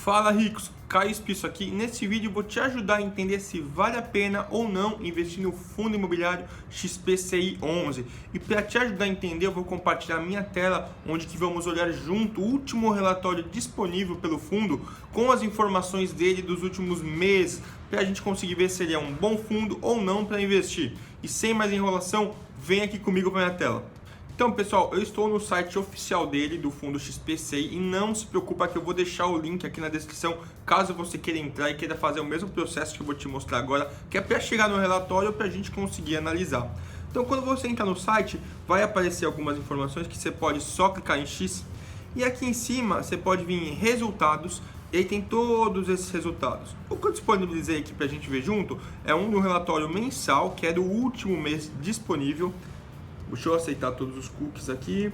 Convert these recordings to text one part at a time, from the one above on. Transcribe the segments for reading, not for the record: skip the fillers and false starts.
Fala ricos, Caio Spisso aqui. Nesse vídeo vou te ajudar a entender se vale a pena ou não investir no fundo imobiliário XPCI 11. E para te ajudar a entender, eu vou compartilhar minha tela, onde que vamos olhar junto o último relatório disponível pelo fundo com as informações dele dos últimos meses, para a gente conseguir ver se ele é um bom fundo ou não para investir. E sem mais enrolação, vem aqui comigo para minha tela. Então, pessoal, eu estou no site oficial dele, do fundo XPCI, e não se preocupa que eu vou deixar o link aqui na descrição, caso você queira entrar e queira fazer o mesmo processo que eu vou te mostrar agora, que é para chegar no relatório para a gente conseguir analisar. Então, quando você entrar no site, vai aparecer algumas informações que você pode só clicar em X, e aqui em cima você pode vir em resultados, e aí tem todos esses resultados. O que eu disponibilizei aqui para a gente ver junto é um do relatório mensal, que é do último mês disponível. Deixa eu aceitar todos os cookies aqui.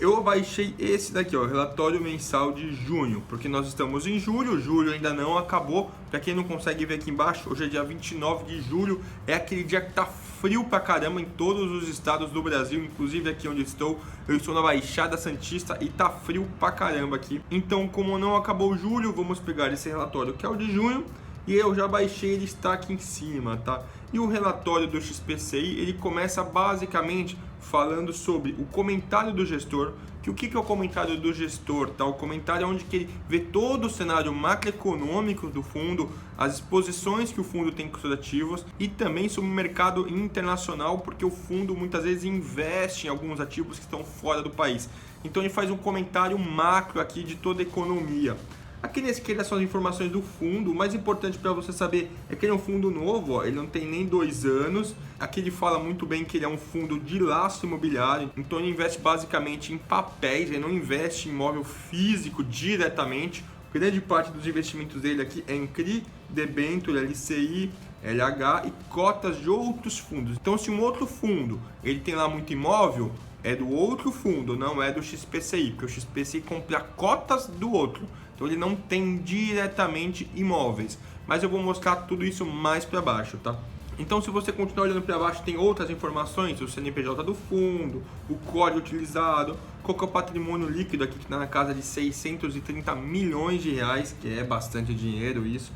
Eu baixei esse daqui, ó, relatório mensal de junho, porque nós estamos em julho, julho ainda não acabou. Para quem não consegue ver aqui embaixo, hoje é dia 29 de julho, é aquele dia que tá frio pra caramba em todos os estados do Brasil, inclusive aqui onde eu estou na Baixada Santista e tá frio pra caramba aqui. Então, como não acabou julho, vamos pegar esse relatório que é o de junho, e eu já baixei, ele está aqui em cima, tá? E o relatório do XPCI, ele começa basicamente falando sobre o comentário do gestor, que o que é o comentário do gestor, tá? O comentário é onde que ele vê todo o cenário macroeconômico do fundo, as exposições que o fundo tem com seus ativos e também sobre o mercado internacional, porque o fundo muitas vezes investe em alguns ativos que estão fora do país. Então ele faz um comentário macro aqui de toda a economia. Aqui nesse aqui são as informações do fundo. O mais importante para você saber é que ele é um fundo novo, ó, ele não tem nem 2 anos. Aqui ele fala muito bem que ele é um fundo de lastro imobiliário, então ele investe basicamente em papéis, ele não investe em imóvel físico diretamente. Grande parte dos investimentos dele aqui é em CRI, debênture, LCI, LH e cotas de outros fundos. Então, se um outro fundo ele tem lá muito imóvel, é do outro fundo, não é do XPCI, porque o XPCI compra cotas do outro. Então ele não tem diretamente imóveis, mas eu vou mostrar tudo isso mais para baixo, tá? Então, se você continuar olhando para baixo, tem outras informações, o CNPJ do fundo, o código utilizado, qual que é o patrimônio líquido aqui, que está na casa de 630 milhões de reais, que é bastante dinheiro isso.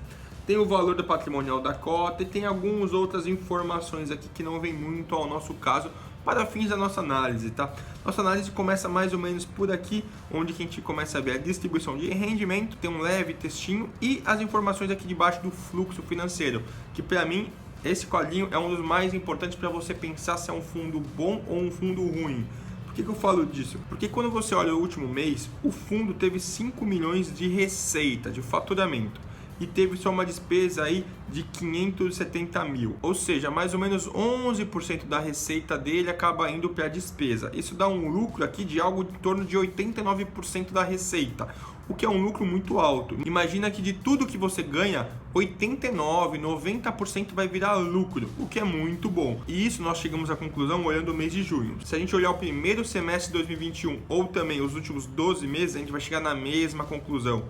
Tem o valor do patrimonial da cota e tem algumas outras informações aqui que não vem muito ao nosso caso, para fins da nossa análise, tá? Nossa análise começa mais ou menos por aqui, onde a gente começa a ver a distribuição de rendimento, tem um leve textinho e as informações aqui debaixo do fluxo financeiro, que para mim esse quadrinho é um dos mais importantes para você pensar se é um fundo bom ou um fundo ruim. Por que eu falo disso? Porque quando você olha o último mês, o fundo teve 5 milhões de receita, de faturamento, e teve só uma despesa aí de 570 mil, ou seja, mais ou menos 11% da receita dele acaba indo para a despesa. Isso dá um lucro aqui de algo em torno de 89% da receita, o que é um lucro muito alto. Imagina que de tudo que você ganha, 89, 90% vai virar lucro, o que é muito bom. E isso nós chegamos à conclusão olhando o mês de junho. Se a gente olhar o primeiro semestre de 2021 ou também os últimos 12 meses, a gente vai chegar na mesma conclusão.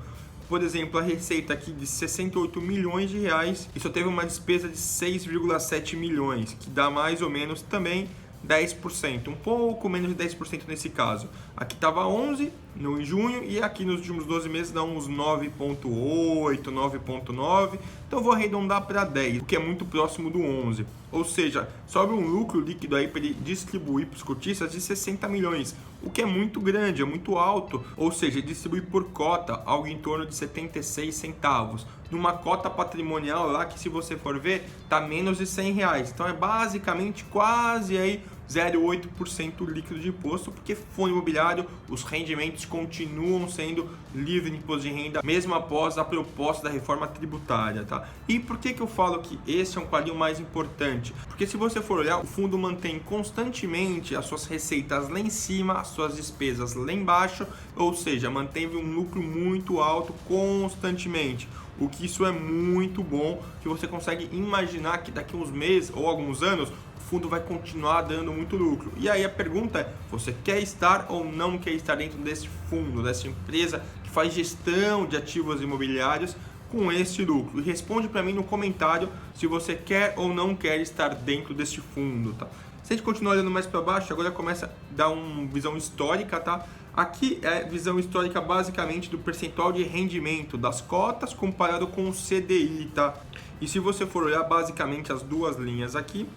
Por exemplo, a receita aqui de 68 milhões de reais e só teve uma despesa de 6,7 milhões, que dá mais ou menos também 10%, um pouco menos de 10% nesse caso. Aqui estava 11 no junho e aqui nos últimos 12 meses dá uns 9,8, 9,9. Então vou arredondar para 10, o que é muito próximo do 11. Ou seja, sobra um lucro líquido aí para ele distribuir para os cotistas de 60 milhões, o que é muito grande, é muito alto. Ou seja, ele distribui por cota algo em torno de 76 centavos. Numa cota patrimonial lá que, se você for ver, tá menos de 100 reais. Então é basicamente quase aí 0,8% líquido de imposto, porque fundo imobiliário, os rendimentos continuam sendo livres de imposto de renda, mesmo após a proposta da reforma tributária, tá? E por que eu falo que esse é um quadrinho mais importante? Porque se você for olhar, o fundo mantém constantemente as suas receitas lá em cima, as suas despesas lá embaixo, ou seja, manteve um lucro muito alto constantemente. O que isso é muito bom, que você consegue imaginar que daqui a uns meses ou alguns anos o fundo vai continuar dando muito lucro. E aí a pergunta é, você quer estar ou não quer estar dentro desse fundo, dessa empresa que faz gestão de ativos imobiliários com esse lucro? E responde para mim no comentário se você quer ou não quer estar dentro desse fundo, tá? Se a gente continuar olhando mais para baixo, agora começa a dar uma visão histórica, tá? Aqui é a visão histórica basicamente do percentual de rendimento das cotas comparado com o CDI, tá? E se você for olhar basicamente as duas linhas aqui,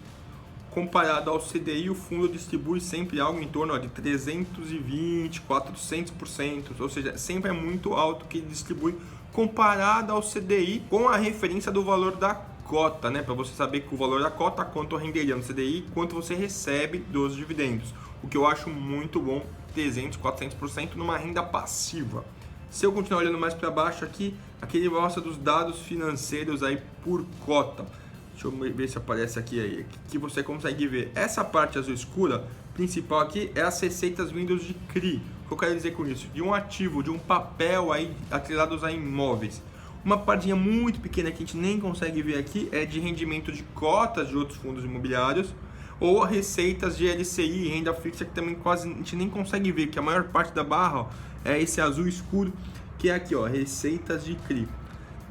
comparado ao CDI, o fundo distribui sempre algo em torno de 320%, 400%, ou seja, sempre é muito alto que ele distribui comparado ao CDI com a referência do valor da cota, né? Para você saber que o valor da cota, quanto renderia no CDI, quanto você recebe dos dividendos. O que eu acho muito bom, 300%, 400% numa renda passiva. Se eu continuar olhando mais para baixo aqui ele mostra dos dados financeiros aí por cota. Deixa eu ver se aparece aqui que você consegue ver. Essa parte azul escura, principal aqui, é as receitas vindas de CRI. O que eu quero dizer com isso? De um ativo, de um papel aí atrelados a imóveis. Uma partinha muito pequena que a gente nem consegue ver aqui é de rendimento de cotas de outros fundos imobiliários ou receitas de LCI, renda fixa, que também quase a gente nem consegue ver, que a maior parte da barra, ó, é esse azul escuro, que é aqui, ó, receitas de CRI.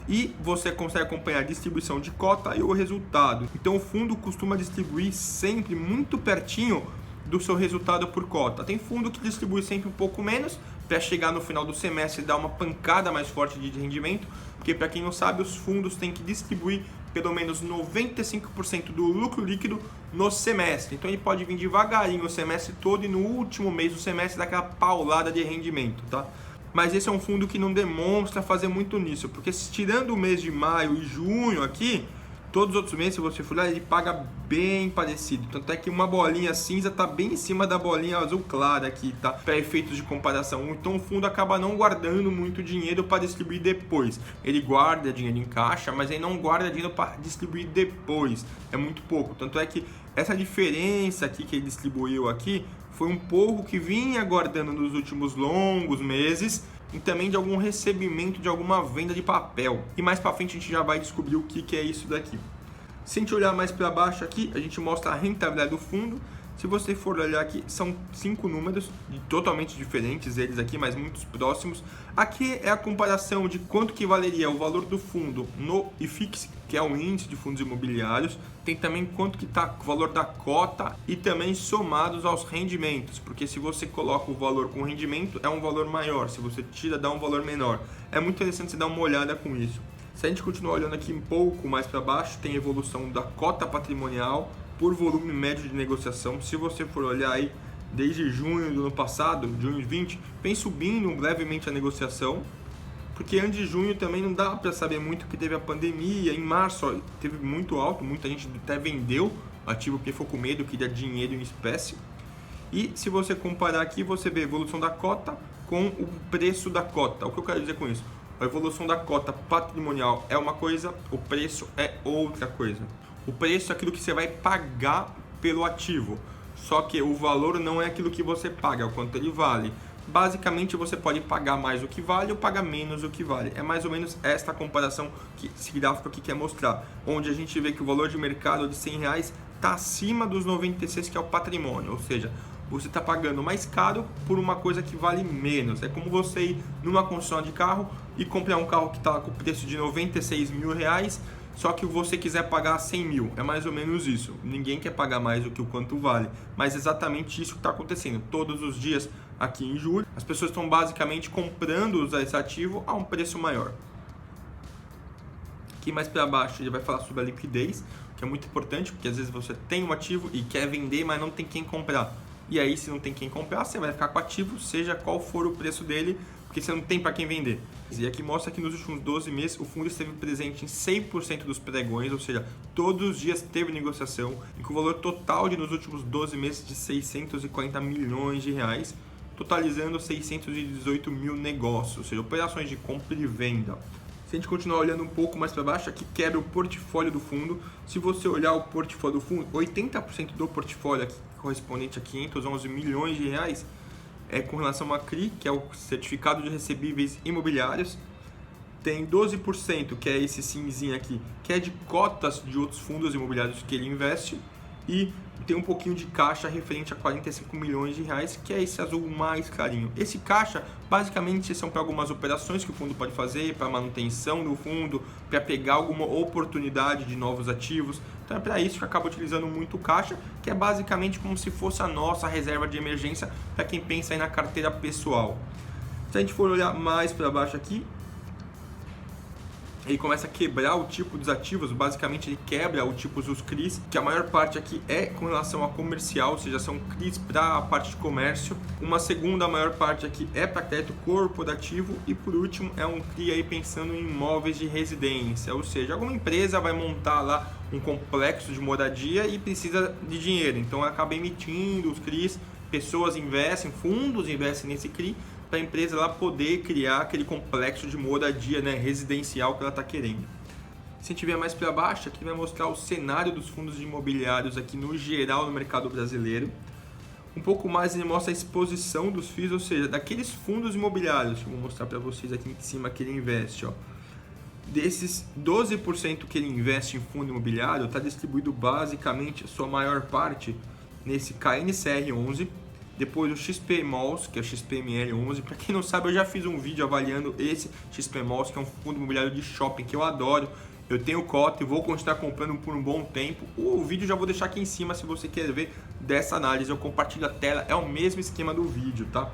E você consegue acompanhar a distribuição de cota e o resultado. Então o fundo costuma distribuir sempre muito pertinho do seu resultado por cota. Tem fundo que distribui sempre um pouco menos, para chegar no final do semestre e dar uma pancada mais forte de rendimento, porque para quem não sabe, os fundos têm que distribuir pelo menos 95% do lucro líquido no semestre. Então ele pode vir devagarinho o semestre todo e no último mês do semestre dar aquela paulada de rendimento, tá? Mas esse é um fundo que não demonstra fazer muito nisso, porque tirando o mês de maio e junho aqui, todos os outros meses, se você for lá, ele paga bem parecido. Tanto é que uma bolinha cinza está bem em cima da bolinha azul clara aqui, tá? Para efeitos de comparação. Então o fundo acaba não guardando muito dinheiro para distribuir depois. Ele guarda dinheiro em caixa, mas ele não guarda dinheiro para distribuir depois. É muito pouco. Tanto é que essa diferença aqui que ele distribuiu aqui foi um pouco que vinha guardando nos últimos longos meses e também de algum recebimento de alguma venda de papel. E mais para frente a gente já vai descobrir o que é isso daqui. Se a gente olhar mais para baixo aqui, a gente mostra a rentabilidade do fundo. Se você for olhar aqui, são 5 números totalmente diferentes, eles aqui, mas muito próximos. Aqui é a comparação de quanto que valeria o valor do fundo no IFIX, que é o índice de fundos imobiliários. Tem também quanto que está o valor da cota e também somados aos rendimentos, porque se você coloca o valor com rendimento, é um valor maior. Se você tira, dá um valor menor. É muito interessante você dar uma olhada com isso. Se a gente continuar olhando aqui um pouco mais para baixo, tem a evolução da cota patrimonial por volume médio de negociação. Se você for olhar aí desde junho do ano passado, junho 20, vem subindo levemente a negociação, porque antes de junho também não dá para saber muito, que teve a pandemia. Em março ó, teve muito alto, muita gente até vendeu ativo porque ficou com medo, queria dinheiro em espécie. E se você comparar aqui, você vê a evolução da cota com o preço da cota. O que eu quero dizer com isso? A evolução da cota patrimonial é uma coisa, o preço é outra coisa. O preço é aquilo que você vai pagar pelo ativo, só que o valor não é aquilo que você paga, é o quanto ele vale. Basicamente você pode pagar mais o que vale ou pagar menos o que vale. É mais ou menos esta comparação que esse gráfico aqui quer mostrar, onde a gente vê que o valor de mercado de R$100 está acima dos 96, que é o patrimônio, ou seja, você está pagando mais caro por uma coisa que vale menos. É como você ir numa concessionária de carro e comprar um carro que está com o preço de R$96 mil, só que você quiser pagar 100 mil. É mais ou menos isso. Ninguém quer pagar mais do que o quanto vale, mas é exatamente isso que está acontecendo. Todos os dias aqui em julho, as pessoas estão basicamente comprando esse ativo a um preço maior. Aqui mais para baixo ele vai falar sobre a liquidez, que é muito importante, porque às vezes você tem um ativo e quer vender, mas não tem quem comprar. E aí, se não tem quem comprar, você vai ficar com o ativo, seja qual for o preço dele, porque você não tem para quem vender. E aqui mostra que nos últimos 12 meses o fundo esteve presente em 100% dos pregões, ou seja, todos os dias teve negociação, e com o valor total nos últimos 12 meses de R$640 milhões, totalizando 618 mil negócios, ou seja, operações de compra e venda. Se a gente continuar olhando um pouco mais para baixo, aqui quebra o portfólio do fundo. Se você olhar o portfólio do fundo, 80% do portfólio aqui, correspondente a 511 milhões de reais, é com relação a CRI, que é o Certificado de Recebíveis Imobiliários. Tem 12%, que é esse cinzinho aqui, que é de cotas de outros fundos imobiliários que ele investe. E tem um pouquinho de caixa referente a 45 milhões de reais, que é esse azul mais clarinho. Esse caixa, basicamente, são para algumas operações que o fundo pode fazer, para manutenção do fundo, para pegar alguma oportunidade de novos ativos. Então é para isso que acaba utilizando muito caixa, que é basicamente como se fosse a nossa reserva de emergência para quem pensa aí na carteira pessoal. Se a gente for olhar mais para baixo aqui, ele começa a quebrar o tipo dos ativos, basicamente ele quebra o tipo dos CRIs, que a maior parte aqui é com relação a comercial, ou seja, são CRIs para a parte de comércio. Uma segunda maior parte aqui é para crédito corporativo e por último é um CRI aí pensando em imóveis de residência, ou seja, alguma empresa vai montar lá um complexo de moradia e precisa de dinheiro, então acaba emitindo os CRIs, pessoas investem, fundos investem nesse CRI, para a empresa lá poder criar aquele complexo de moradia, né, residencial que ela está querendo. Se a gente vier mais para baixo, aqui vai mostrar o cenário dos fundos imobiliários aqui no geral no mercado brasileiro. Um pouco mais ele mostra a exposição dos FIIs, ou seja, daqueles fundos imobiliários, eu vou mostrar para vocês aqui em cima que ele investe, ó. Desses 12% que ele investe em fundo imobiliário, está distribuído basicamente a sua maior parte nesse KNCR11, depois o XP Malls, que é o XPML11. Para quem não sabe, eu já fiz um vídeo avaliando esse XP Malls, que é um fundo imobiliário de shopping que eu adoro. Eu tenho cota e vou continuar comprando por um bom tempo. O vídeo já vou deixar aqui em cima se você quer ver dessa análise. Eu compartilho a tela, é o mesmo esquema do vídeo, tá?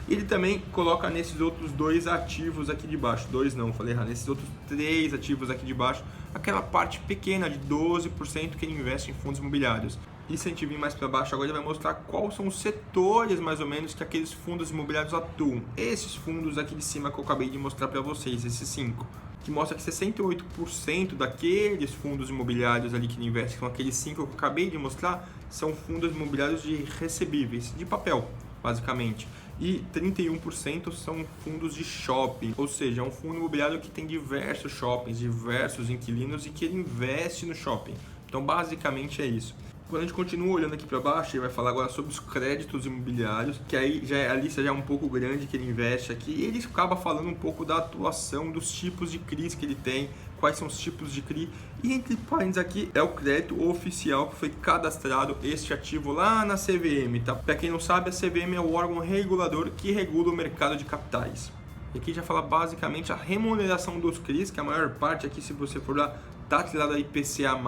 Ele também coloca nesses outros dois ativos aqui de baixo, dois não, falei errado, nesses outros três ativos aqui de baixo, aquela parte pequena de 12% que ele investe em fundos imobiliários. E se a gente vir mais para baixo agora, ele vai mostrar quais são os setores mais ou menos que aqueles fundos imobiliários atuam. Esses fundos aqui de cima que eu acabei de mostrar para vocês, esses 5, que mostra que 68% daqueles fundos imobiliários ali que ele investe, com aqueles 5 que eu acabei de mostrar, são fundos imobiliários de recebíveis, de papel, basicamente. E 31% são fundos de shopping, ou seja, é um fundo imobiliário que tem diversos shoppings, diversos inquilinos e que ele investe no shopping. Então, basicamente é isso. Quando a gente continua olhando aqui para baixo, ele vai falar agora sobre os créditos imobiliários, que aí a lista já é um pouco grande que ele investe aqui, e ele acaba falando um pouco da atuação, dos tipos de CRIs que ele tem, quais são os tipos de CRI, e entre parênteses aqui é o crédito oficial que foi cadastrado este ativo lá na CVM, tá? Para quem não sabe, a CVM é o órgão regulador que regula o mercado de capitais. E aqui já fala basicamente a remuneração dos CRIs, que a maior parte aqui, se você for lá, está atrelada a IPCA+,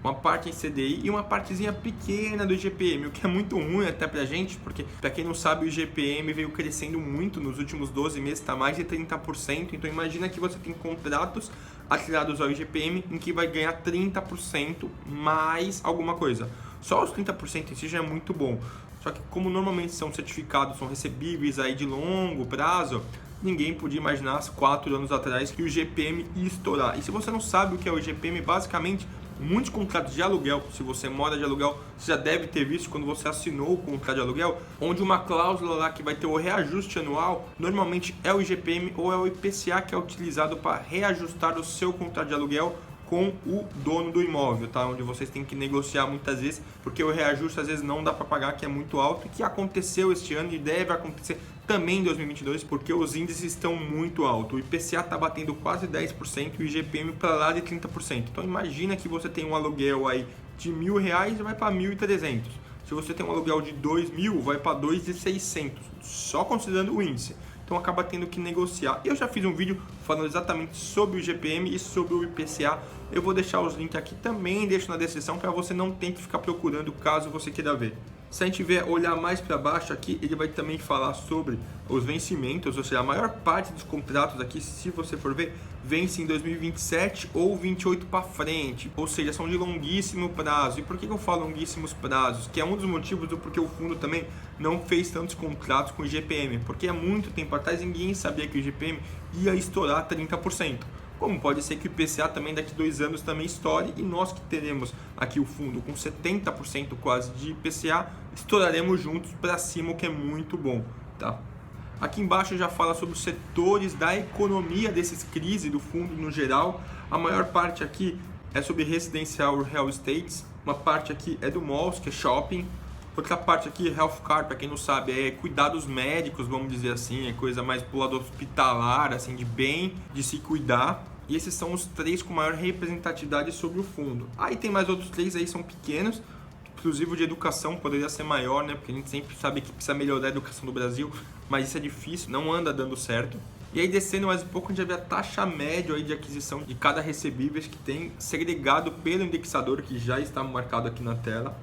uma parte em CDI e uma partezinha pequena do IGPM, o que é muito ruim até pra gente, porque para quem não sabe, o IGPM veio crescendo muito nos últimos 12 meses, está mais de 30%, então imagina que você tem contratos atrelados ao IGPM em que vai ganhar 30% mais alguma coisa. Só os 30% em si já é muito bom, só que como normalmente são certificados, são recebíveis aí de longo prazo, ninguém podia imaginar há 4 anos atrás que o IGPM ia estourar. E se você não sabe o que é o IGPM, basicamente muitos contratos de aluguel, se você mora de aluguel, você já deve ter visto quando você assinou o contrato de aluguel, onde uma cláusula lá que vai ter o reajuste anual, normalmente é o IGPM ou é o IPCA que é utilizado para reajustar o seu contrato de aluguel com o dono do imóvel, tá? Onde vocês têm que negociar muitas vezes, porque o reajuste às vezes não dá para pagar, que é muito alto, e que aconteceu este ano e deve acontecer também em 2022, porque os índices estão muito altos. O IPCA está batendo quase 10% e o IGPM para lá de 30%. Então imagina que você tem um aluguel aí de R$1.000 e vai para 1.300. Se você tem um aluguel de 2.000, vai para 2.600, só considerando o índice. Então acaba tendo que negociar. Eu já fiz um vídeo falando exatamente sobre o IGPM e sobre o IPCA. Eu vou deixar os links aqui também, deixo na descrição para você não ter que ficar procurando caso você queira ver. Se a gente olhar mais para baixo aqui, ele vai também falar sobre os vencimentos, ou seja, a maior parte dos contratos aqui, se você for ver, vence em 2027 ou 28 para frente, ou seja, são de longuíssimo prazo. E por que eu falo longuíssimos prazos? Que é um dos motivos do porquê o fundo também não fez tantos contratos com o IGPM, porque há muito tempo atrás ninguém sabia que o IGPM ia estourar 30%. Como pode ser que o IPCA também daqui a 2 anos também estoure, e nós que teremos aqui o fundo com 70% quase de IPCA, estouraremos juntos para cima, o que é muito bom, tá? Aqui embaixo já fala sobre os setores da economia desses CRIs e do fundo no geral. A maior parte aqui é sobre residencial real estate, uma parte aqui é do malls, que é shopping, outra parte aqui, healthcare, para quem não sabe, é cuidados médicos, vamos dizer assim, é coisa mais pro lado hospitalar, assim, de bem, de se cuidar. E esses são os 3 com maior representatividade sobre o fundo. Aí tem mais outros 3 aí, são pequenos, Inclusive o de educação poderia ser maior, né? Porque a gente sempre sabe que precisa melhorar a educação do Brasil, mas isso é difícil, não anda dando certo. E aí descendo mais um pouco, a gente vai ver a taxa média aí de aquisição de cada recebível que tem segregado pelo indexador que já está marcado aqui na tela.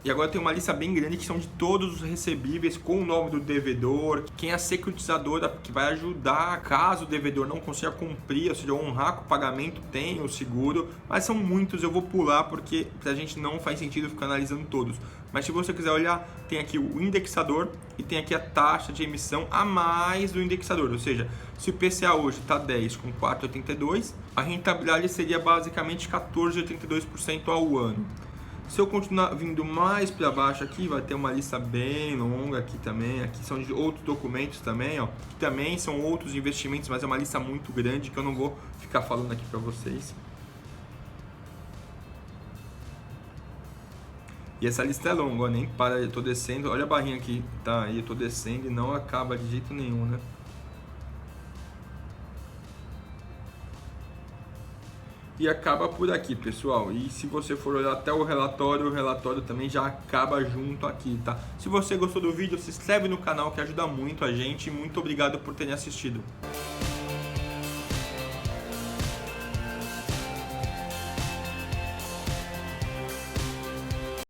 E agora tem uma lista bem grande que são de todos os recebíveis com o nome do devedor, quem é a securitizadora que vai ajudar caso o devedor não consiga cumprir, ou seja, honrar com o pagamento, tem o seguro, mas são muitos, eu vou pular porque pra gente não faz sentido ficar analisando todos. Mas se você quiser olhar, tem aqui o indexador e tem aqui a taxa de emissão a mais do indexador, ou seja, se o IPCA hoje está 10 com 4,82, a rentabilidade seria basicamente 14,82% ao ano. Se eu continuar vindo mais para baixo aqui, vai ter uma lista bem longa aqui também. Aqui são de outros documentos também, ó, que também são outros investimentos, mas é uma lista muito grande que eu não vou ficar falando aqui para vocês. E essa lista é longa, ó, nem para, eu tô descendo, olha a barrinha aqui, tá aí, eu tô descendo e não acaba de jeito nenhum, né? E acaba por aqui, pessoal. E se você for olhar até o relatório também já acaba junto aqui, tá? Se você gostou do vídeo, se inscreve no canal que ajuda muito a gente. Muito obrigado por terem assistido.